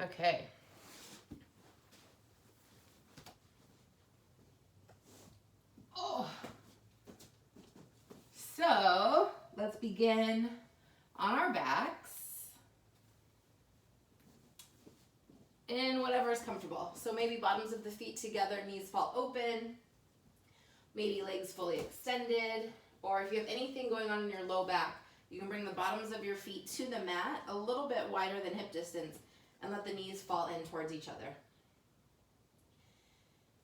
Okay. Oh. So let's begin on our backs in whatever is comfortable. So maybe bottoms of the feet together, knees fall open, maybe legs fully extended, or if you have anything going on in your low back, you can bring the bottoms of your feet to the mat a little bit wider than hip distance and let the knees fall in towards each other.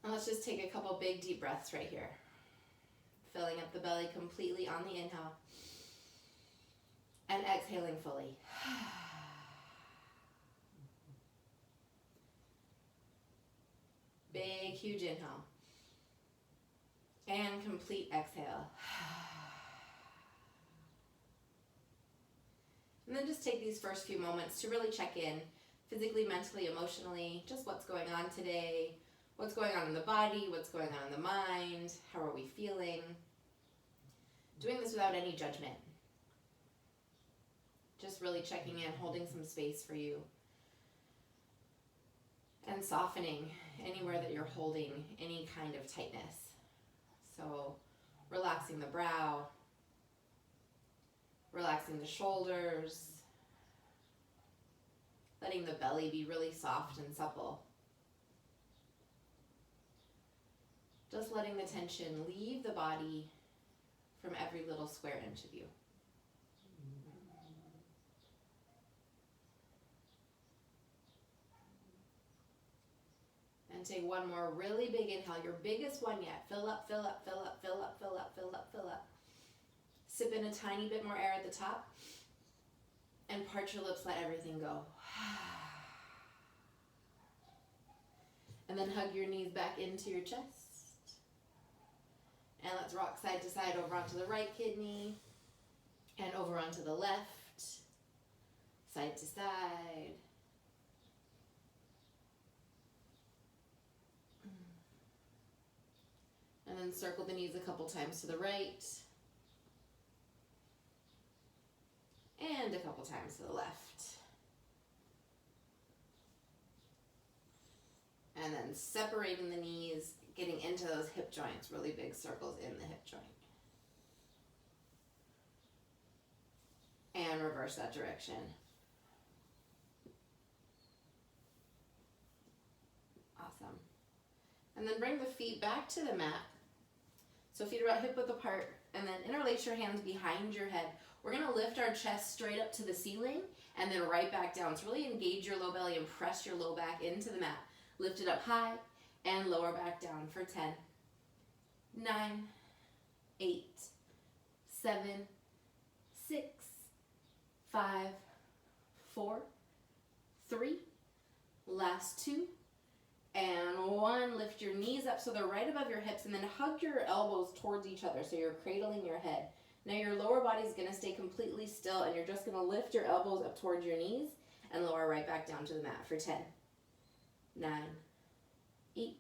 And let's just take a couple big deep breaths right here. Filling up the belly completely on the inhale and exhaling fully. Big, huge inhale and complete exhale. And then just take these first few moments to really check in physically, mentally, emotionally, just what's going on today, what's going on in the body, what's going on in the mind, how are we feeling. Doing this without any judgment. Just really checking in, holding some space for you. And softening anywhere that you're holding any kind of tightness. So relaxing the brow, relaxing the shoulders, letting the belly be really soft and supple. Just letting the tension leave the body from every little square inch of you. And take one more really big inhale, your biggest one yet. Fill up, fill up, fill up, fill up, fill up, fill up, fill up. Sip in a tiny bit more air at the top. And part your lips, let everything go. And then hug your knees back into your chest. And let's rock side to side over onto the right kidney. And over onto the left. Side to side. And then circle the knees a couple times to the right. And a couple times to the left. And then separating the knees, getting into those hip joints, really big circles in the hip joint. And reverse that direction. Awesome. And then bring the feet back to the mat. So feet are about hip width apart, and then interlace your hands behind your head. We're gonna lift our chest straight up to the ceiling and then right back down. So really engage your low belly and press your low back into the mat. Lift it up high and lower back down for 10, 9, 8, 7, 6, 5, 4, 3, last 2, and 1. Lift your knees up so they're right above your hips, and then hug your elbows towards each other so you're cradling your head. Now your lower body is going to stay completely still, and you're just going to lift your elbows up towards your knees and lower right back down to the mat for 10, 9, 8,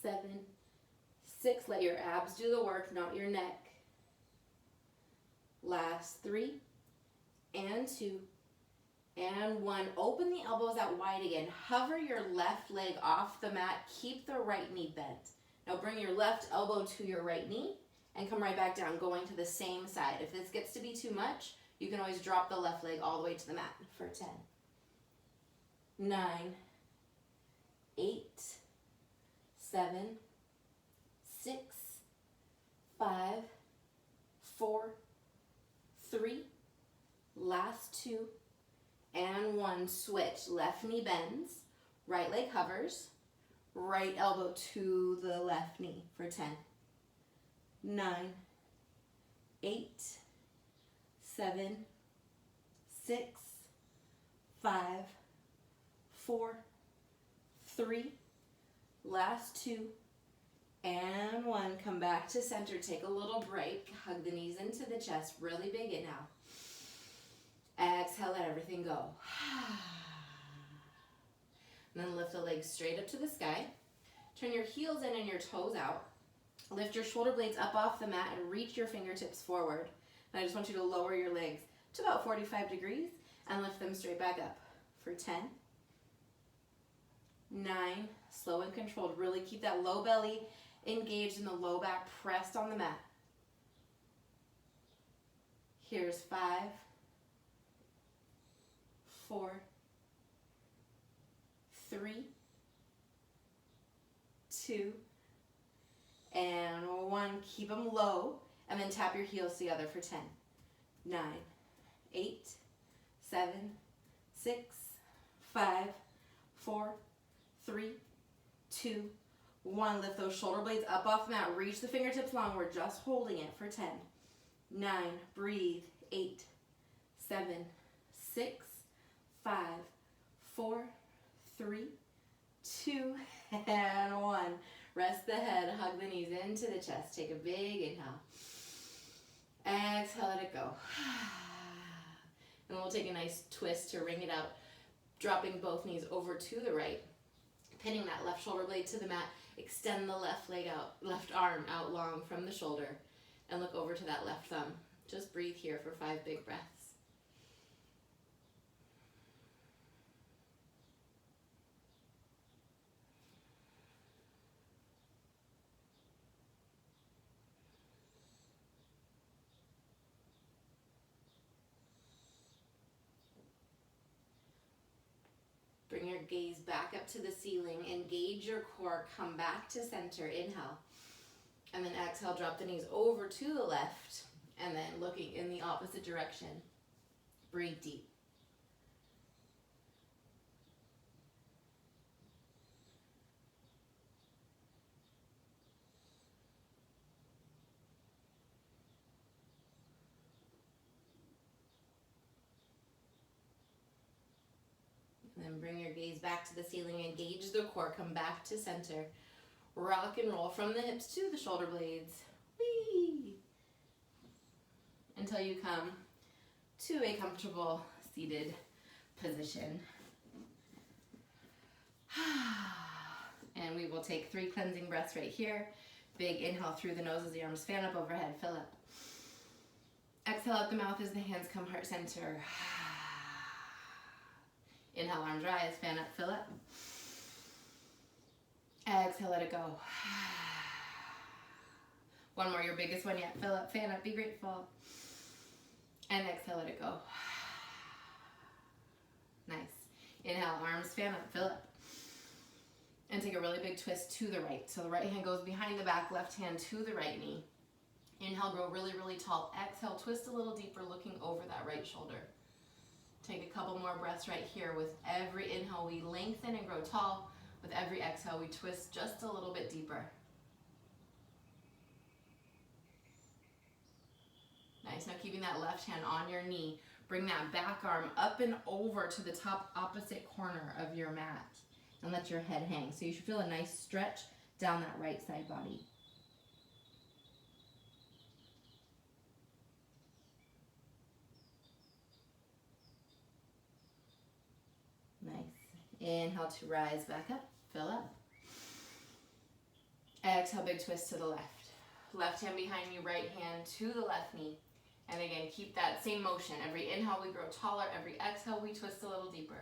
7, 6. Let your abs do the work, not your neck. Last 3, and 2, and 1. Open the elbows out wide again. Hover your left leg off the mat. Keep the right knee bent. Now bring your left elbow to your right knee and come right back down, going to the same side. If this gets to be too much, you can always drop the left leg all the way to the mat for 10, 9, 8, 7, 6, 5, 4, 3, last 2, and 1. Switch. Left knee bends, right leg hovers, right elbow to the left knee for 10, 9, 8, 7, 6, 5, 4, 3, last 2, and 1. Come back to center. Take a little break. Hug the knees into the chest. Really big inhale. Exhale, let everything go. And then lift the legs straight up to the sky. Turn your heels in and your toes out. Lift your shoulder blades up off the mat and reach your fingertips forward. And I just want you to lower your legs to about 45 degrees and lift them straight back up for 10, 9, slow and controlled. Really keep that low belly engaged and the low back pressed on the mat. Here's 5, 4, 3, 2, and 1. Keep them low, and then tap your heels together for 10, 9, 8, 7, 6, 5, 4, 3, 2, 1. Lift those shoulder blades up off the mat. Reach the fingertips long. We're just holding it for 10, 9, breathe, 8, 7, 6, 5, 4, 3, 2, and 1. Rest the head, hug the knees into the chest. Take a big inhale. Exhale, let it go. And we'll take a nice twist to wring it out, dropping both knees over to the right, pinning that left shoulder blade to the mat. Extend the left leg out, left arm out long from the shoulder, and look over to that left thumb. Just breathe here for 5 big breaths. Bring your gaze back up to the ceiling. Engage your core. Come back to center. Inhale. And then exhale, drop the knees over to the left. And then looking in the opposite direction. Breathe deep. Then bring your gaze back to the ceiling, engage the core, come back to center. Rock and roll from the hips to the shoulder blades. Whee! Until you come to a comfortable seated position. And we will take 3 cleansing breaths right here. Big inhale through the nose as the arms fan up overhead, fill up. Exhale out the mouth as the hands come heart center. Inhale, arms rise, fan up, fill up. Exhale, let it go. One more, your biggest one yet. Fill up, fan up, be grateful. And exhale, let it go. Nice. Inhale, arms fan up, fill up. And take a really big twist to the right. So the right hand goes behind the back, left hand to the right knee. Inhale, grow really, really tall. Exhale, twist a little deeper, looking over that right shoulder. Take a couple more breaths right here. With every inhale, we lengthen and grow tall. With every exhale, we twist just a little bit deeper. Nice. Now keeping that left hand on your knee, bring that back arm up and over to the top opposite corner of your mat. And let your head hang. So you should feel a nice stretch down that right side body. Inhale to rise back up, fill up. Exhale, big twist to the left. Left hand behind you, right hand to the left knee. And again, keep that same motion. Every inhale, we grow taller. Every exhale, we twist a little deeper.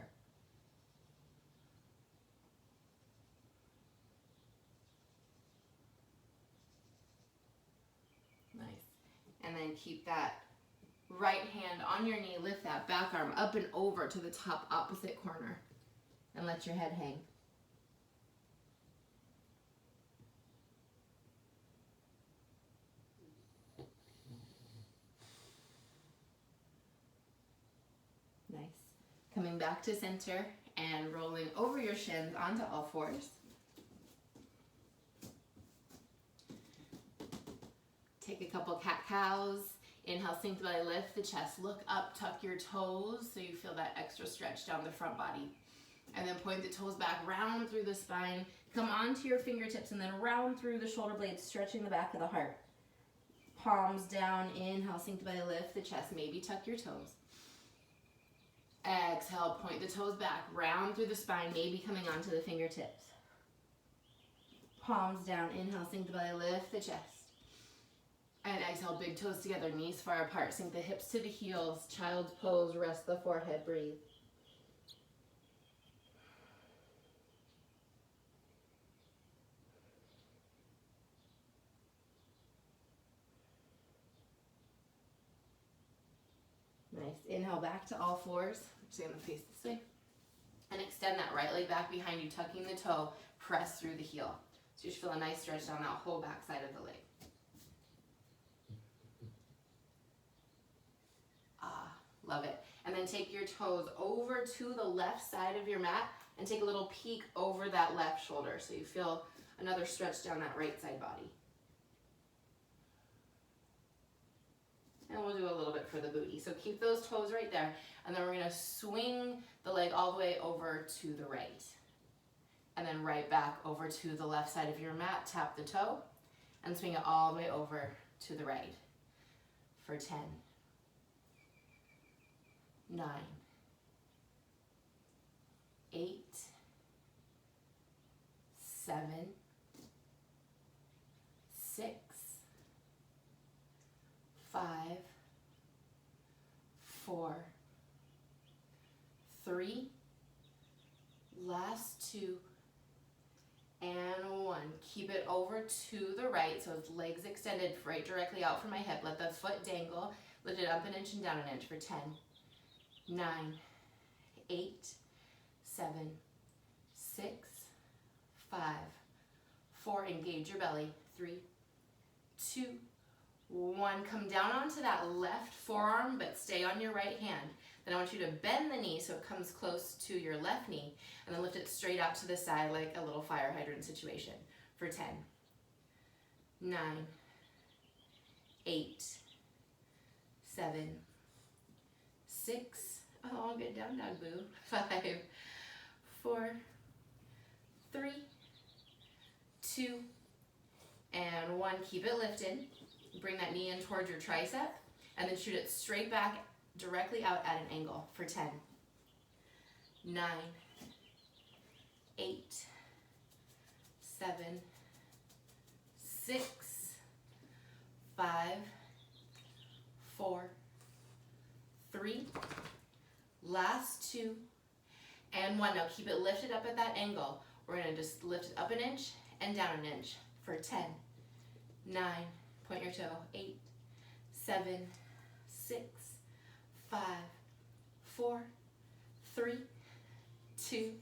Nice. And then keep that right hand on your knee. Lift that back arm up and over to the top opposite corner. And let your head hang. Nice. Coming back to center and rolling over your shins onto all fours. Take a couple cat-cows. Inhale, sink the belly, lift the chest. Look up, tuck your toes so you feel that extra stretch down the front body. And then point the toes back, round through the spine. Come onto your fingertips and then round through the shoulder blades, stretching the back of the heart. Palms down, inhale, sink the belly, lift the chest. Maybe tuck your toes. Exhale, point the toes back, round through the spine, maybe coming onto the fingertips. Palms down, inhale, sink the belly, lift the chest. And exhale, big toes together, knees far apart. Sink the hips to the heels, child's pose, rest the forehead, breathe. Inhale back to all fours. I'm just gonna face this way. And extend that right leg back behind you, tucking the toe, press through the heel. So you should feel a nice stretch down that whole back side of the leg. Love it. And then take your toes over to the left side of your mat and take a little peek over that left shoulder so you feel another stretch down that right side body. And we'll do a little bit for the booty. So keep those toes right there. And then we're going to swing the leg all the way over to the right. And then right back over to the left side of your mat. Tap the toe and swing it all the way over to the right for 10, 9, 8, 7, 6, 5, 4, 3, last 2, and 1. Keep it over to the right, so it's legs extended right directly out from my hip. Let the foot dangle. Lift it up an inch and down an inch for 10, 9, 8, 7, 6, 5, 4. Engage your belly. 3, 2, 1. Come down onto that left forearm, but stay on your right hand. Then I want you to bend the knee so it comes close to your left knee, and then lift it straight out to the side like a little fire hydrant situation for 10, 9, 8, 7, 6, oh, good down dog, boo, 5, 4, 3, 2, and 1. Keep it lifted. Bring that knee in towards your tricep, and then shoot it straight back directly out at an angle for 10, 9, 8, 7, 6, 5, 4, 3, last 2, and 1. Now keep it lifted up at that angle. We're going to just lift it up an inch and down an inch for 10, 9, point your toe, 8, 7, 6, 5, 4, 3, 2,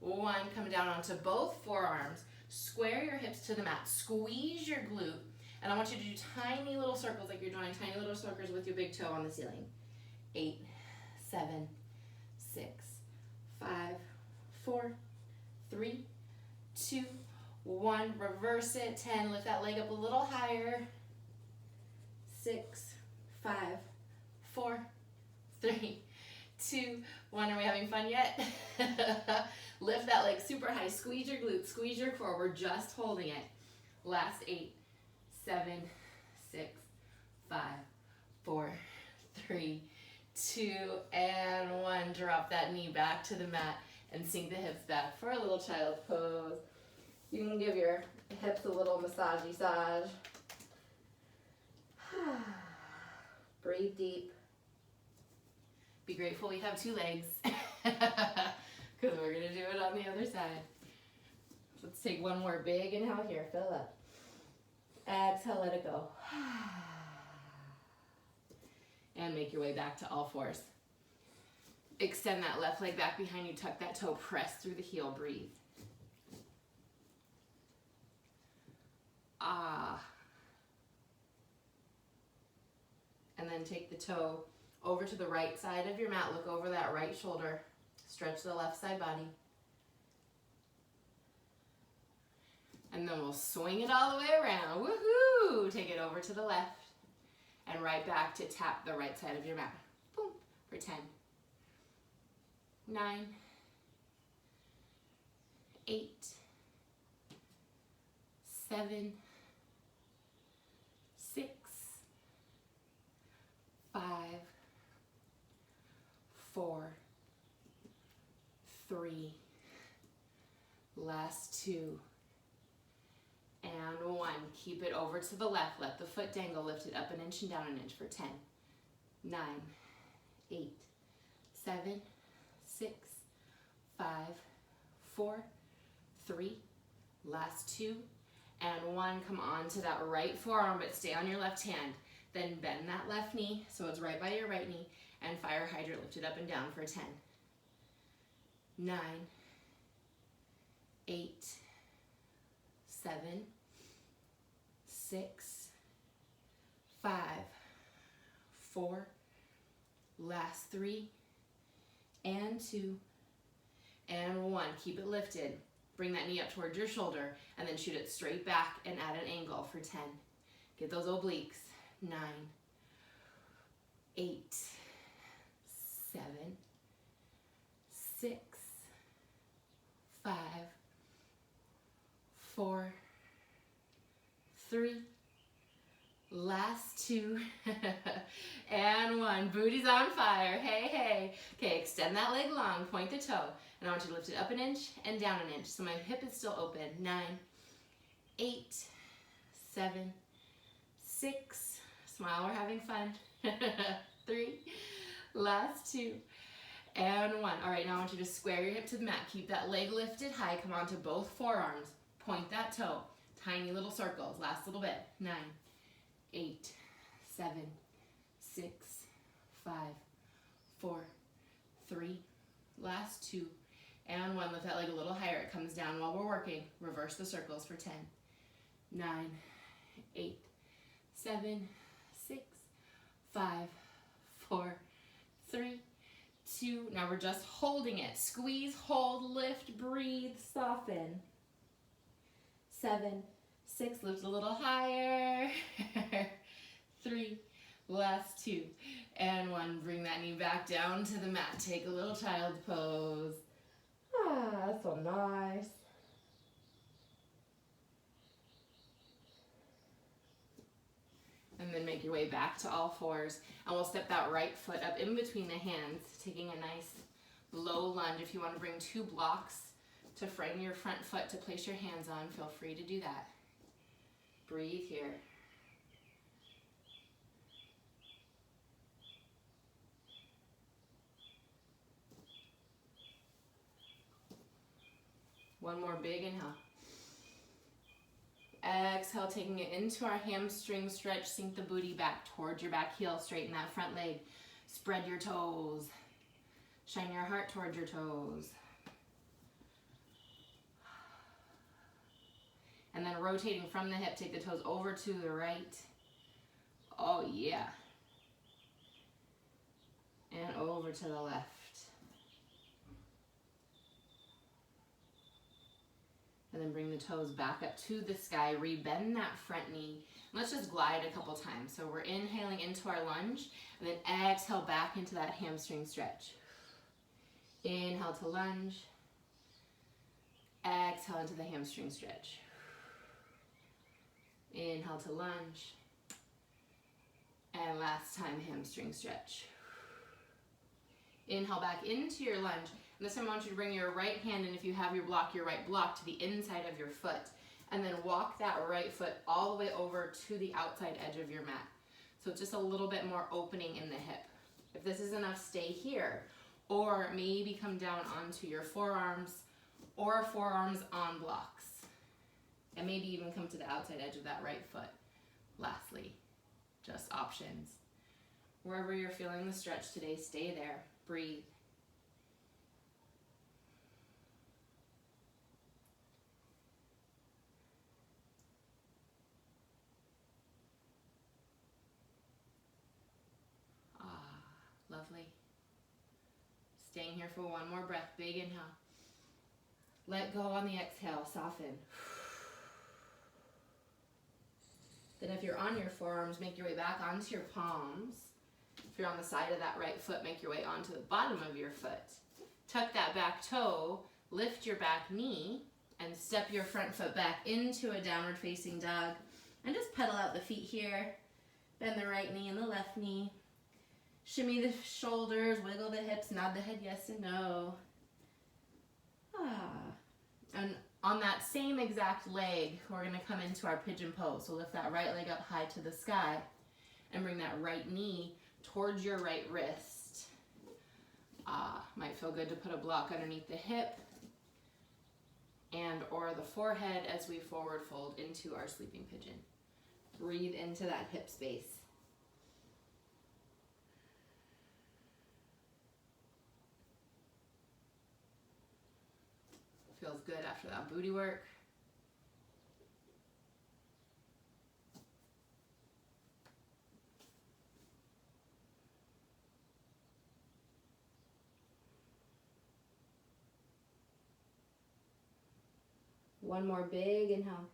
1. Come down onto both forearms. Square your hips to the mat. Squeeze your glute. And I want you to do tiny little circles like you're drawing tiny little circles with your big toe on the ceiling. 8, 7, 6, 5, 4, 3, 2, 1. Reverse it. 10. Lift that leg up a little higher. 6, 5, 4, 3, 2, 1. Are we having fun yet? Lift that leg super high. Squeeze your glutes. Squeeze your core. We're just holding it. Last 8, 7, 6, 5, 4, 3, 2, and 1. Drop that knee back to the mat and sink the hips back for a little child's pose. You can give your hips a little massage. Breathe deep. Be grateful we have 2 legs because we're going to do it on the other side. Let's take one more big inhale here. Fill up. Exhale, let it go. And make your way back to all fours. Extend that left leg back behind you. Tuck that toe. Press through the heel. Breathe. And then take the toe over to the right side of your mat. Look over that right shoulder. Stretch the left side body. And then we'll swing it all the way around. Woohoo! Take it over to the left. And right back to tap the right side of your mat. Boom. For 10, 9, 8, 7, 6, 5, 4, 3, last 2, and 1. Keep it over to the left. Let the foot dangle. Lift it up an inch and down an inch for 10, 9, 8, 7, 6, 5, 4, 3, last 2, and 1. Come on to that right forearm, but stay on your left hand. Then bend that left knee so it's right by your right knee, and fire hydrant lifted up and down for 10, 9, 8, 7, 6, 5, 4, last 3, and 2, and 1. Keep it lifted. Bring that knee up towards your shoulder, and then shoot it straight back and at an angle for 10. Get those obliques. 9, 8, 7, 6, 5, 4, 3, last 2, and 1. Booty's on fire. Hey, hey. Okay, extend that leg long, point the toe, and I want you to lift it up an inch and down an inch. So my hip is still open. 9, 8, 7, 6, smile, we're having fun. 3, last 2, and 1. All right, now I want you to square your hip to the mat. Keep that leg lifted high. Come onto both forearms. Point that toe. Tiny little circles. Last little bit. 9, 8, 7, 6, 5, 4, 3, last 2, and 1. Lift that leg a little higher. It comes down while we're working. Reverse the circles for 10, 9, 8, 7, 6, 5, 4, 3, 2. Now we're just holding it. Squeeze, hold, lift, breathe, soften. 7, 6, lift a little higher. 3, last 2, and 1. Bring that knee back down to the mat. Take a little child pose. Ah, that's so nice. And then make your way back to all fours. And we'll step that right foot up in between the hands, taking a nice low lunge. If you want to bring 2 blocks to frame your front foot to place your hands on, feel free to do that. Breathe here. One more big inhale. Exhale, taking it into our hamstring stretch. Sink the booty back towards your back heel. Straighten that front leg. Spread your toes. Shine your heart towards your toes. And then rotating from the hip, take the toes over to the right. Oh yeah. And over to the left. And then bring the toes back up to the sky. Rebend that front knee. Let's just glide a couple times. So we're inhaling into our lunge, and then exhale back into that hamstring stretch. Inhale to lunge. Exhale into the hamstring stretch. Inhale to lunge. And last time, hamstring stretch. Inhale back into your lunge. And this time I want you to bring your right hand, and if you have your right block to the inside of your foot. And then walk that right foot all the way over to the outside edge of your mat. So it's just a little bit more opening in the hip. If this is enough, stay here. Or maybe come down onto your forearms or forearms on blocks. And maybe even come to the outside edge of that right foot. Lastly, just options. Wherever you're feeling the stretch today, stay there. Breathe. Lovely. Staying here for one more breath. Big inhale. Let go on the exhale. Soften. Then if you're on your forearms, make your way back onto your palms. If you're on the side of that right foot, make your way onto the bottom of your foot. Tuck that back toe. Lift your back knee. And step your front foot back into a downward facing dog. And just pedal out the feet here. Bend the right knee and the left knee. Shimmy the shoulders, wiggle the hips, nod the head yes and no. And on that same exact leg, we're going to come into our pigeon pose. So lift that right leg up high to the sky and bring that right knee towards your right wrist. Might feel good to put a block underneath the hip and or the forehead as we forward fold into our sleeping pigeon. Breathe into that hip space. Feels good after that booty work. One more big inhale.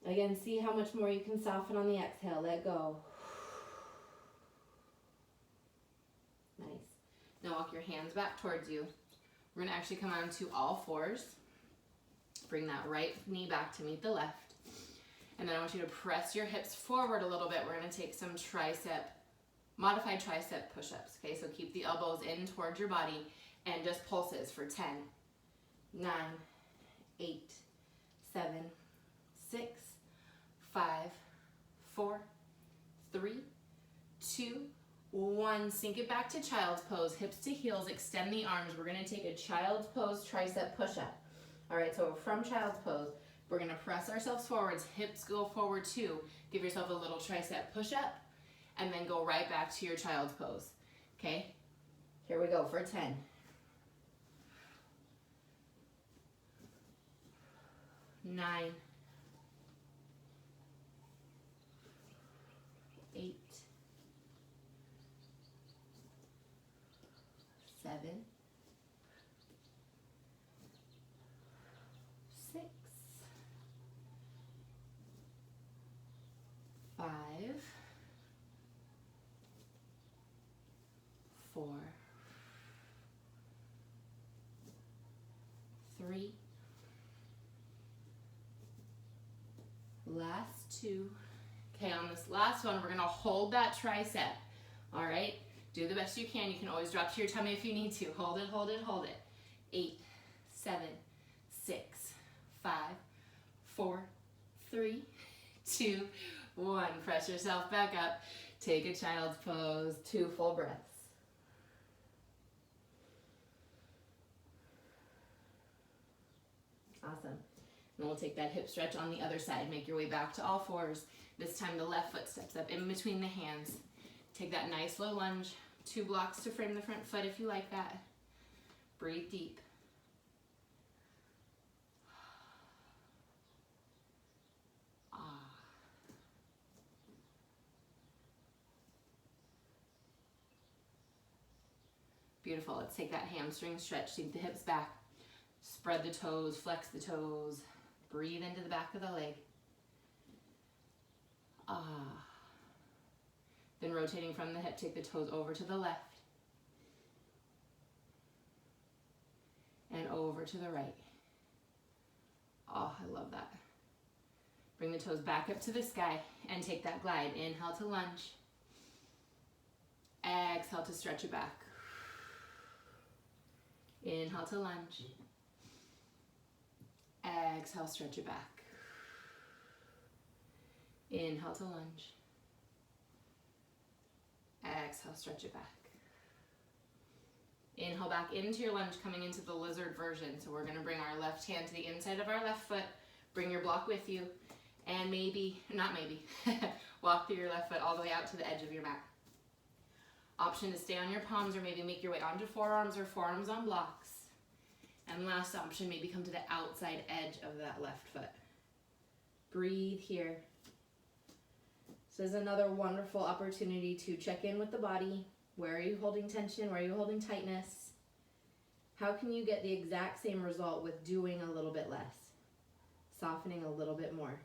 Again, see how much more you can soften on the exhale. Let go. Nice. Now walk your hands back towards you. We're gonna actually come onto all fours. Bring that right knee back to meet the left. And then I want you to press your hips forward a little bit. We're gonna take some modified tricep push-ups. Okay, so keep the elbows in towards your body and just pulses for 10, 9, 8, 7, 6, 5, 4, 3, 2, 1. Sink it back to child's pose, hips to heels, extend the arms. We're gonna take a child's pose tricep push-up. All right, so from child's pose, we're gonna press ourselves forwards, hips go forward too. Give yourself a little tricep push-up, and then go right back to your child's pose, okay? Here we go for 10. 9, 8, 7, 6, 5, 4, 3, last 2. Okay, on this last one, we're gonna hold that tricep. All right, do the best you can. You can always drop to your tummy if you need to. Hold it, hold it, hold it. 8, 7, 6, 5, 4, 3, 2, 1. Press yourself back up. Take a child's pose. 2 full breaths. Awesome. And we'll take that hip stretch on the other side. Make your way back to all fours. This time the left foot steps up in between the hands. Take that nice low lunge. 2 blocks to frame the front foot if you like that. Breathe deep. Beautiful. Let's take that hamstring stretch. Sink the hips back. Spread the toes, flex the toes. Breathe into the back of the leg. Then rotating from the hip, take the toes over to the left. And over to the right. Oh, I love that. Bring the toes back up to the sky and take that glide. Inhale to lunge. Exhale to stretch it back. Inhale to lunge. Exhale, stretch it back. Inhale to lunge. Exhale, stretch it back. Inhale back into your lunge, coming into the lizard version. So we're gonna bring our left hand to the inside of our left foot. Bring your block with you. And walk through your left foot all the way out to the edge of your mat. Option to stay on your palms or maybe make your way onto forearms or forearms on blocks. And last option, maybe come to the outside edge of that left foot. Breathe here. This is another wonderful opportunity to check in with the body. Where are you holding tension? Where are you holding tightness? How can you get the exact same result with doing a little bit less? Softening a little bit more.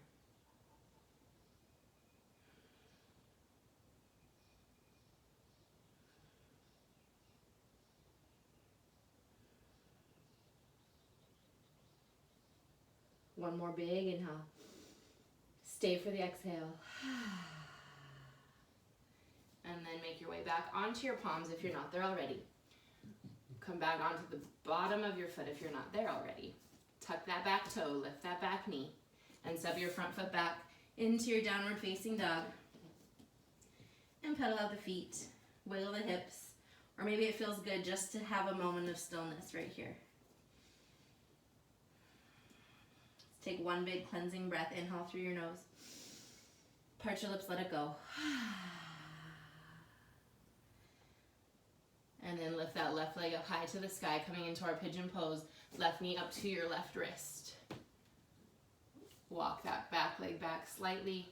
One more big inhale. Stay for the exhale. And then make your way back onto your palms if you're not there already. Come back onto the bottom of your foot if you're not there already. Tuck that back toe, lift that back knee, and step your front foot back into your downward facing dog. And pedal out the feet, wiggle the hips, or maybe it feels good just to have a moment of stillness right here. Take one big cleansing breath. Inhale through your nose. Part your lips, let it go. And then lift that left leg up high to the sky, coming into our pigeon pose. Left knee up to your left wrist. Walk that back leg back slightly.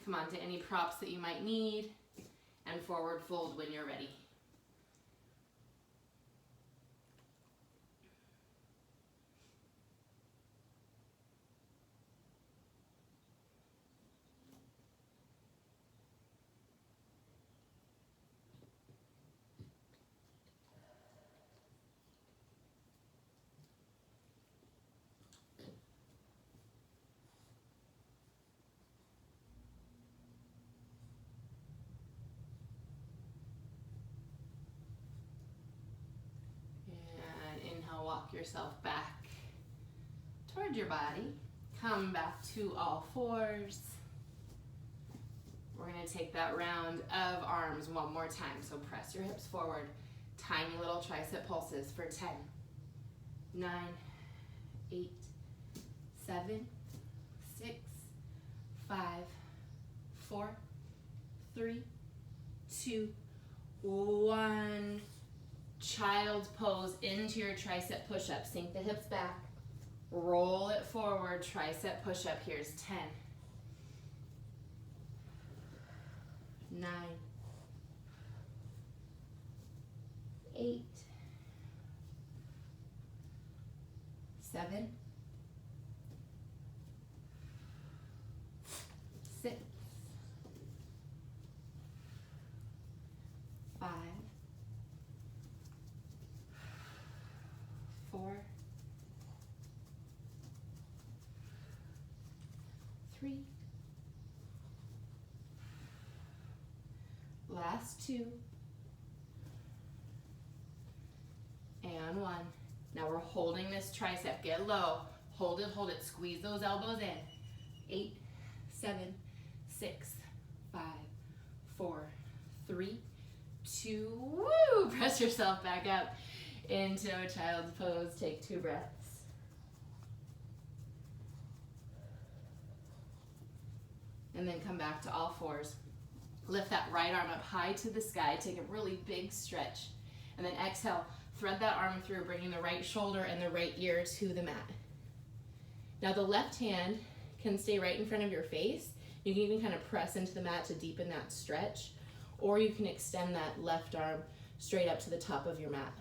Come on to any props that you might need. And forward fold when you're ready. Walk yourself back toward your body. Come back to all fours. We're going to take that round of arms one more time. So press your hips forward. Tiny little tricep pulses for 10, 9, 8, 7, 6, 5, 4, 3, 2, 1. Child's pose into your tricep push-up. Sink the hips back. Roll it forward. Tricep push-up. Here's 10, 9, 8, 7, 6, 5, 4, 3, last 2, and 1. Now we're holding this tricep. Get low. Hold it, hold it. Squeeze those elbows in. 8, 7, 6, 5, 4, 3, 2. Woo! Press yourself back up into a child's pose. Take 2 breaths. And then come back to all fours. Lift that right arm up high to the sky. Take a really big stretch. And then exhale. Thread that arm through, bringing the right shoulder and the right ear to the mat. Now the left hand can stay right in front of your face. You can even kind of press into the mat to deepen that stretch. Or you can extend that left arm straight up to the top of your mat.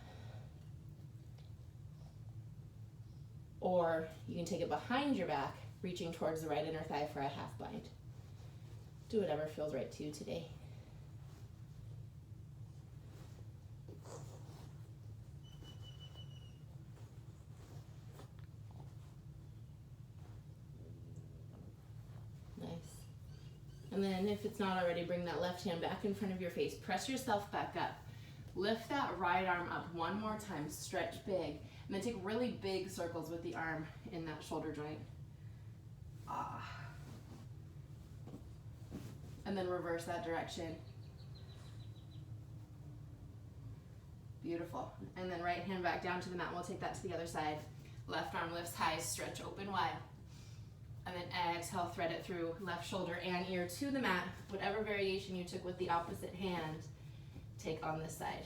Or you can take it behind your back, reaching towards the right inner thigh for a half bind. Do whatever feels right to you today. Nice. And then if it's not already, bring that left hand back in front of your face. Press yourself back up. Lift that right arm up one more time. Stretch big. And then take really big circles with the arm in that shoulder joint. Ah. And then reverse that direction. Beautiful. And then right hand back down to the mat. We'll take that to the other side. Left arm lifts high, stretch open wide. And then exhale, thread it through left shoulder and ear to the mat. Whatever variation you took with the opposite hand, take on this side.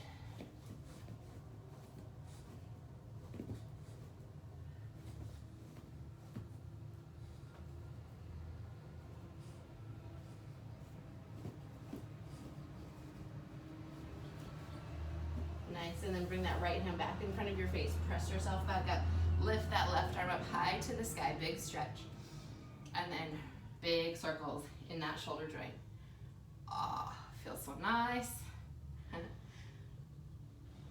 Nice, and then bring that right hand back in front of your face. Press yourself back up. Lift that left arm up high to the sky, big stretch. And then big circles in that shoulder joint. Ah, feels so nice.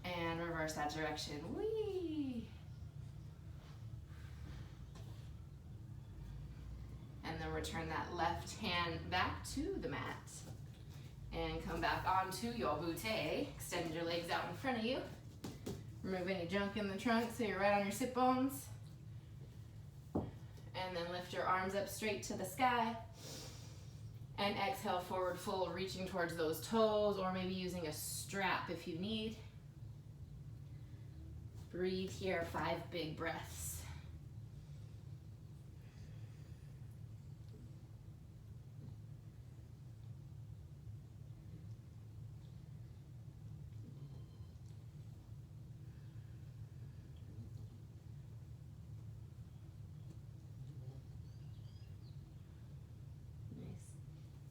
And reverse that direction. Whee! And then return that left hand back to the mat. And come back onto your butte. Extend your legs out in front of you. Remove any junk in the trunk so you're right on your sit bones. And then lift your arms up straight to the sky. And exhale, forward fold, reaching towards those toes, or maybe using a strap if you need. Breathe here, 5 big breaths.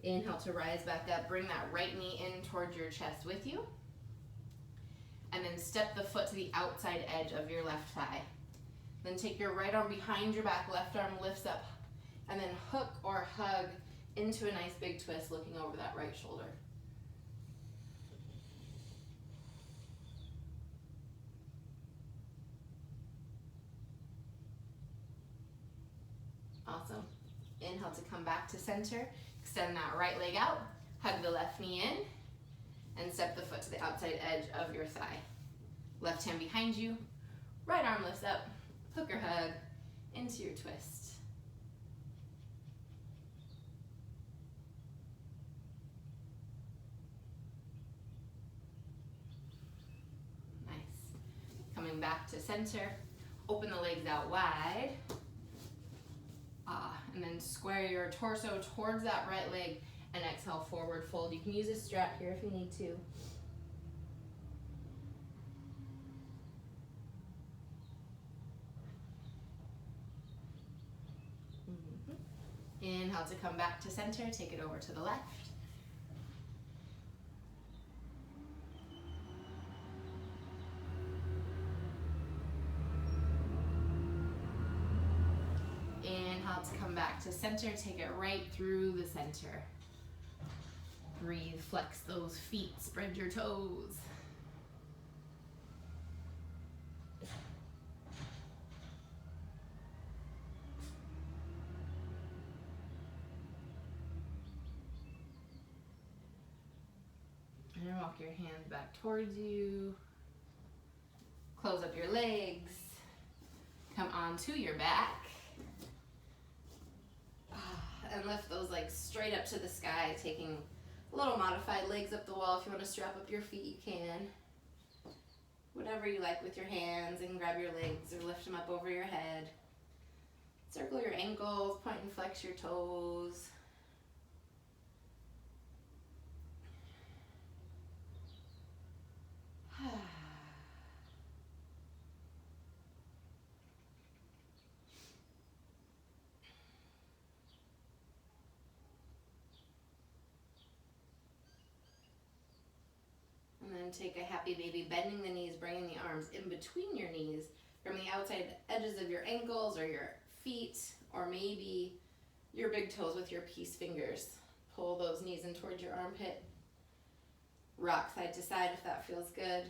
Inhale to rise back up. Bring that right knee in towards your chest with you. And then step the foot to the outside edge of your left thigh. Then take your right arm behind your back, left arm lifts up, and then hook or hug into a nice big twist, looking over that right shoulder. Awesome. Inhale to come back to center. Extend that right leg out. Hug the left knee in. And step the foot to the outside edge of your thigh. Left hand behind you. Right arm lifts up. Hook or hug into your twist. Nice. Coming back to center. Open the legs out wide. And then square your torso towards that right leg and exhale, forward fold. You can use a strap here if you need to. Inhale to come back to center, take it over to the left. Inhale to come back to center, take it right through the center. Breathe, flex those feet, spread your toes. And then walk your hands back towards you. Close up your legs. Come onto your back. And lift those legs straight up to the sky, taking a little modified legs up the wall. If you want to strap up your feet, you can. Whatever you like with your hands, and grab your legs or lift them up over your head. Circle your ankles, point and flex your toes. And then take a happy baby, bending the knees, bringing the arms in between your knees from the outside edges of your ankles or your feet, or maybe your big toes with your peace fingers. Pull those knees in towards your armpit. Rock side to side if that feels good.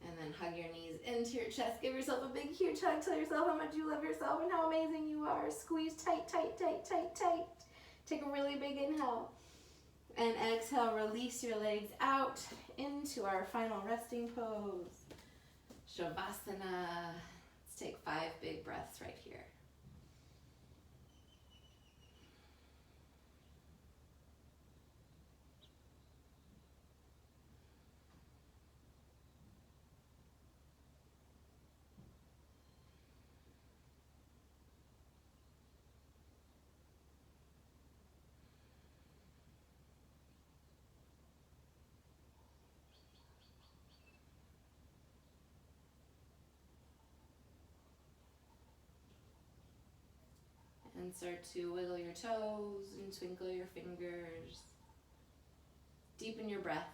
And then hug your knees into your chest. Give yourself a big, huge hug. Tell yourself how much you love yourself and how amazing you are. Squeeze tight, tight, tight, tight, tight. Take a really big inhale. And exhale, release your legs out into our final resting pose. Shavasana. Let's take 5 big breaths right here. And start to wiggle your toes and twinkle your fingers. Deepen your breath.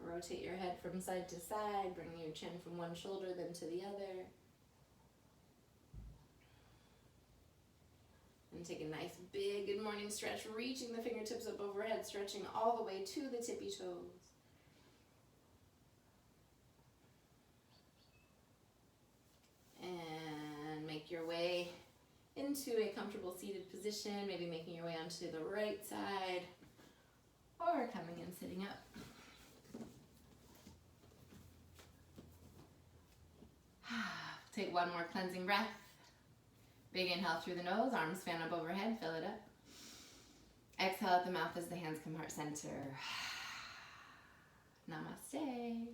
Rotate your head from side to side. Bring your chin from one shoulder then to the other. And take a nice big good morning stretch, reaching the fingertips up overhead, stretching all the way to the tippy toes. And make your way into a comfortable seated position, maybe making your way onto the right side or coming and sitting up. Take one more cleansing breath. Big inhale through the nose, arms fan up overhead, fill it up. Exhale at the mouth as the hands come heart center. Namaste.